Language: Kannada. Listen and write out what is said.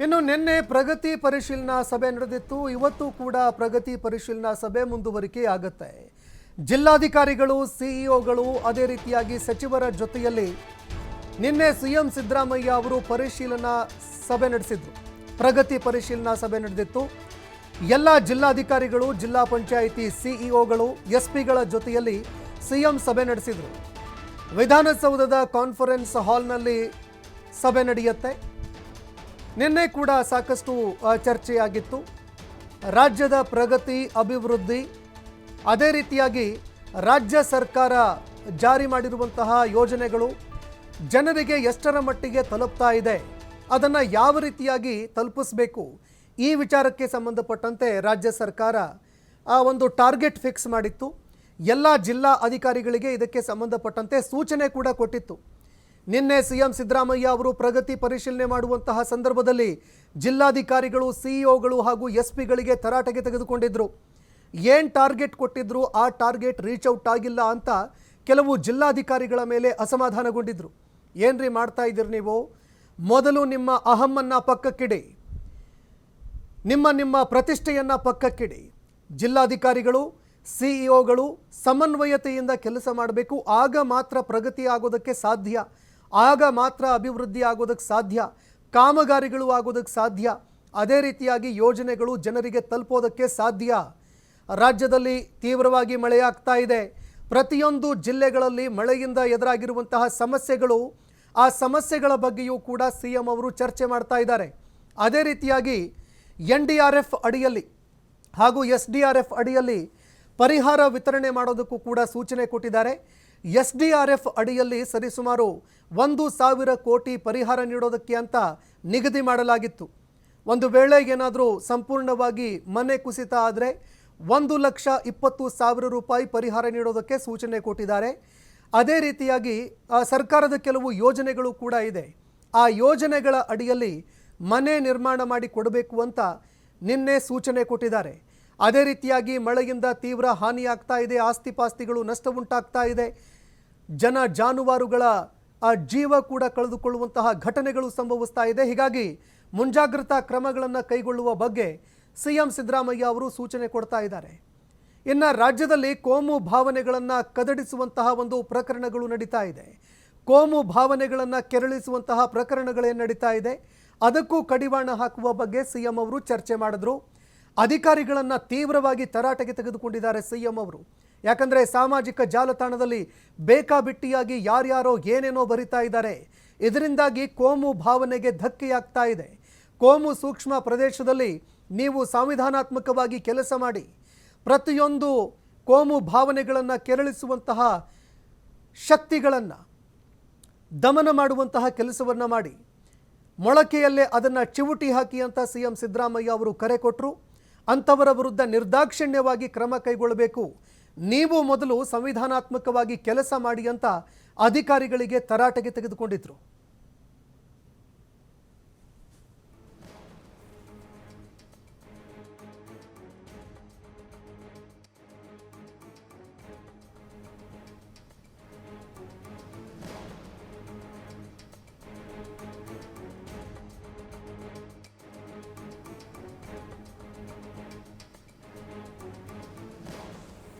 ಇನ್ನು ನಿನ್ನೆ ಪ್ರಗತಿ ಪರಿಶೀಲನಾ ಸಭೆ ನಡೆದಿತ್ತು. ಇವತ್ತು ಕೂಡ ಪ್ರಗತಿ ಪರಿಶೀಲನಾ ಸಭೆ ಮುಂದುವರಿಕೆ ಆಗುತ್ತೆ. ಜಿಲ್ಲಾಧಿಕಾರಿಗಳು, ಸಿಇಒಗಳು, ಅದೇ ರೀತಿಯಾಗಿ ಸಚಿವರ ಜೊತೆಯಲ್ಲಿ ನಿನ್ನೆ ಸಿಎಂ ಸಿದ್ದರಾಮಯ್ಯ ಅವರು ಪರಿಶೀಲನಾ ಸಭೆ ನಡೆಸಿದ್ರು. ಪ್ರಗತಿ ಪರಿಶೀಲನಾ ಸಭೆ ನಡೆದಿತ್ತು. ಎಲ್ಲ ಜಿಲ್ಲಾಧಿಕಾರಿಗಳು, ಜಿಲ್ಲಾ ಪಂಚಾಯಿತಿ ಸಿಇಒಗಳು, ಎಸ್ಪಿಗಳ ಜೊತೆಯಲ್ಲಿ ಸಿಎಂ ಸಭೆ ನಡೆಸಿದ್ರು. ವಿಧಾನಸೌಧದ ಕಾನ್ಫರೆನ್ಸ್ ಹಾಲ್ನಲ್ಲಿ ಸಭೆ ನಡೆಯುತ್ತೆ. ನಿನ್ನೆ ಕೂಡ ಸಾಕಷ್ಟು ಚರ್ಚೆಯಾಗಿತ್ತು. ರಾಜ್ಯದ ಪ್ರಗತಿ, ಅಭಿವೃದ್ಧಿ, ಅದೇ ರೀತಿಯಾಗಿ ರಾಜ್ಯ ಸರ್ಕಾರ ಜಾರಿ ಮಾಡಿರುವಂತಹ ಯೋಜನೆಗಳು ಜನರಿಗೆ ಎಷ್ಟರ ಮಟ್ಟಿಗೆ ತಲುಪ್ತಾ ಇದೆ, ಅದನ್ನು ಯಾವ ರೀತಿಯಾಗಿ ತಲುಪಿಸಬೇಕು, ಈ ವಿಚಾರಕ್ಕೆ ಸಂಬಂಧಪಟ್ಟಂತೆ ರಾಜ್ಯ ಸರ್ಕಾರ ಒಂದು ಟಾರ್ಗೆಟ್ ಫಿಕ್ಸ್ ಮಾಡಿತ್ತು. ಎಲ್ಲ ಜಿಲ್ಲಾ ಅಧಿಕಾರಿಗಳಿಗೆ ಇದಕ್ಕೆ ಸಂಬಂಧಪಟ್ಟಂತೆ ಸೂಚನೆ ಕೂಡ ಕೊಟ್ಟಿತ್ತು. ನಿನ್ನೆ ಸಿಎಂ ಸಿದ್ದರಾಮಯ್ಯ ಅವರು ಪ್ರಗತಿ ಪರಿಶೀಲನೆ ಮಾಡುವಂತಹ ಸಂದರ್ಭದಲ್ಲಿ ಜಿಲ್ಲಾಧಿಕಾರಿಗಳು, ಸಿಇಒಗಳು ಹಾಗೂ ಎಸ್ಪಿಗಳಿಗೆ ತರಾಟೆಗೆ ತೆಗೆದುಕೊಂಡಿದ್ರು. ಏನು ಟಾರ್ಗೆಟ್ ಕೊಟ್ಟಿದ್ರು, ಆ ಟಾರ್ಗೆಟ್ ರೀಚ್ ಔಟ್ ಆಗಿಲ್ಲ ಅಂತ ಕೆಲವು ಜಿಲ್ಲಾಧಿಕಾರಿಗಳ ಮೇಲೆ ಅಸಮಾಧಾನಗೊಂಡಿದ್ರು. ಏನ್ರಿ ಮಾಡ್ತಾ ಇದ್ದೀರಿ ನೀವು? ಮೊದಲು ನಿಮ್ಮ ಅಹಮ್ಮನ್ನು ಪಕ್ಕಕ್ಕಿಡಿ, ನಿಮ್ಮ ಪ್ರತಿಷ್ಠೆಯನ್ನು ಪಕ್ಕಕ್ಕಿಡಿ. ಜಿಲ್ಲಾಧಿಕಾರಿಗಳು, ಸಿಇಒಗಳು ಸಮನ್ವಯತೆಯಿಂದ ಕೆಲಸ ಮಾಡಬೇಕು. ಆಗ ಮಾತ್ರ ಪ್ರಗತಿ ಆಗೋದಕ್ಕೆ ಸಾಧ್ಯ, ಆಗ ಮಾತ್ರ ಅಭಿವೃದ್ಧಿ ಆಗೋದಕ್ಕೆ ಸಾಧ್ಯ, ಕಾಮಗಾರಿಗಳು ಆಗೋದಕ್ಕೆ ಸಾಧ್ಯ, ಅದೇ ರೀತಿಯಾಗಿ ಯೋಜನೆಗಳು ಜನರಿಗೆ ತಲುಪೋದಕ್ಕೆ ಸಾಧ್ಯ. ರಾಜ್ಯದಲ್ಲಿ ತೀವ್ರವಾಗಿ ಮಳೆಯಾಗ್ತಾ ಇದೆ. ಪ್ರತಿಯೊಂದು ಜಿಲ್ಲೆಗಳಲ್ಲಿ ಮಳೆಯಿಂದ ಎದುರಾಗಿರುವಂತಹ ಸಮಸ್ಯೆಗಳು, ಆ ಸಮಸ್ಯೆಗಳ ಬಗ್ಗೆಯೂ ಕೂಡ ಸಿಎಂ ಅವರು ಚರ್ಚೆ ಮಾಡ್ತಾ ಇದ್ದಾರೆ. ಅದೇ ರೀತಿಯಾಗಿ NDRF ಅಡಿಯಲ್ಲಿ ಹಾಗೂ SDRF ಅಡಿಯಲ್ಲಿ ಪರಿಹಾರ ವಿತರಣೆ ಮಾಡೋದಕ್ಕೂ ಕೂಡ ಸೂಚನೆ ಕೊಟ್ಟಿದ್ದಾರೆ. SDRF ಅಡಿಯಲ್ಲಿ ಸರಿಸುಮಾರು 1,000 ಕೋಟಿ ಪರಿಹಾರ ನೀಡೋದಕ್ಕೆ ಅಂತ ನಿಗದಿ ಮಾಡಲಾಗಿತ್ತು. ಒಂದು ವೇಳೆ ಏನಾದರೂ ಸಂಪೂರ್ಣವಾಗಿ ಮನೆ ಕುಸಿತ ಆದರೆ 1,20,000 ರೂಪಾಯಿ ಪರಿಹಾರ ನೀಡೋದಕ್ಕೆ ಸೂಚನೆ ಕೊಟ್ಟಿದ್ದಾರೆ. ಅದೇ ರೀತಿಯಾಗಿ ಸರ್ಕಾರದ ಕೆಲವು ಯೋಜನೆಗಳು ಕೂಡ ಇದೆ. ಆ ಯೋಜನೆಗಳ ಅಡಿಯಲ್ಲಿ ಮನೆ ನಿರ್ಮಾಣ ಮಾಡಿ ಕೊಡಬೇಕು ಅಂತ ನಿನ್ನೆ ಸೂಚನೆ ಕೊಟ್ಟಿದ್ದಾರೆ. ಅದೇ ರೀತಿಯಾಗಿ ಮಳೆಯಿಂದ ತೀವ್ರ ಹಾನಿಯಾಗ್ತಾ ಇದೆ, ಆಸ್ತಿಪಾಸ್ತಿಗಳು ನಷ್ಟ ಉಂಟಾಗ್ತಾ ಇದೆ, ಜನ ಜಾನುವಾರುಗಳ ಜೀವ ಕೂಡ ಕಳೆದುಕೊಳ್ಳುವಂತಹ ಘಟನೆಗಳು ಸಂಭವಿಸ್ತಾ ಇದೆ. ಹೀಗಾಗಿ ಮುಂಜಾಗ್ರತಾ ಕ್ರಮಗಳನ್ನು ಕೈಗೊಳ್ಳುವ ಬಗ್ಗೆ ಸಿಎಂ ಸಿದ್ದರಾಮಯ್ಯ ಅವರು ಸೂಚನೆ ಕೊಡ್ತಾ ಇದ್ದಾರೆ. ಇನ್ನು ರಾಜ್ಯದಲ್ಲಿ ಕೋಮು ಭಾವನೆಗಳನ್ನು ಕದಡಿಸುವಂತಹ ಒಂದು ಪ್ರಕರಣಗಳು ನಡೀತಾ ಇದೆ. ಕೋಮು ಭಾವನೆಗಳನ್ನು ಕೆರಳಿಸುವಂತಹ ಪ್ರಕರಣಗಳೇನು ನಡೀತಾ ಇದೆ, ಅದಕ್ಕೂ ಕಡಿವಾಣ ಹಾಕುವ ಬಗ್ಗೆ ಸಿಎಂ ಅವರು ಚರ್ಚೆ ಮಾಡಿದ್ರು. ಅಧಿಕಾರಿಗಳನ್ನು ತೀವ್ರವಾಗಿ ತರಾಟೆಗೆ ತೆಗೆದುಕೊಂಡಿದ್ದಾರೆ ಸಿಎಂ ಅವರು. ಯಾಕಂದರೆ ಸಾಮಾಜಿಕ ಜಾಲತಾಣದಲ್ಲಿ ಬೇಕಾಬಿಟ್ಟಿಯಾಗಿ ಯಾರ್ಯಾರೋ ಏನೇನೋ ಬರಿತಾ ಇದ್ದಾರೆ. ಇದರಿಂದಾಗಿ ಕೋಮು ಭಾವನೆಗೆ ಧಕ್ಕೆಯಾಗ್ತಾ ಇದೆ. ಕೋಮು ಸೂಕ್ಷ್ಮ ಪ್ರದೇಶದಲ್ಲಿ ನೀವು ಸಂವಿಧಾನಾತ್ಮಕವಾಗಿ ಕೆಲಸ ಮಾಡಿ, ಪ್ರತಿಯೊಂದು ಕೋಮು ಭಾವನೆಗಳನ್ನು ಕೆರಳಿಸುವಂತಹ ಶಕ್ತಿಗಳನ್ನು ದಮನ ಮಾಡುವಂತಹ ಕೆಲಸವನ್ನು ಮಾಡಿ, ಮೊಳಕೆಯಲ್ಲೇ ಅದನ್ನು ಚಿವುಟಿ ಹಾಕಿ ಅಂತ ಸಿಎಂ ಸಿದ್ದರಾಮಯ್ಯ ಅವರು ಕರೆ ಕೊಟ್ಟರು. ಅಂಥವರ ವಿರುದ್ಧ ನಿರ್ದಾಕ್ಷಿಣ್ಯವಾಗಿ ಕ್ರಮ ಕೈಗೊಳ್ಳಬೇಕು, ನೀವು ಮೊದಲು ಸಂವಿಧಾನಾತ್ಮಕವಾಗಿ ಕೆಲಸ ಮಾಡಿ ಅಂತ ಅಧಿಕಾರಿಗಳಿಗೆ ತರಾಟೆಗೆ ತೆಗೆದುಕೊಂಡಿದ್ರು.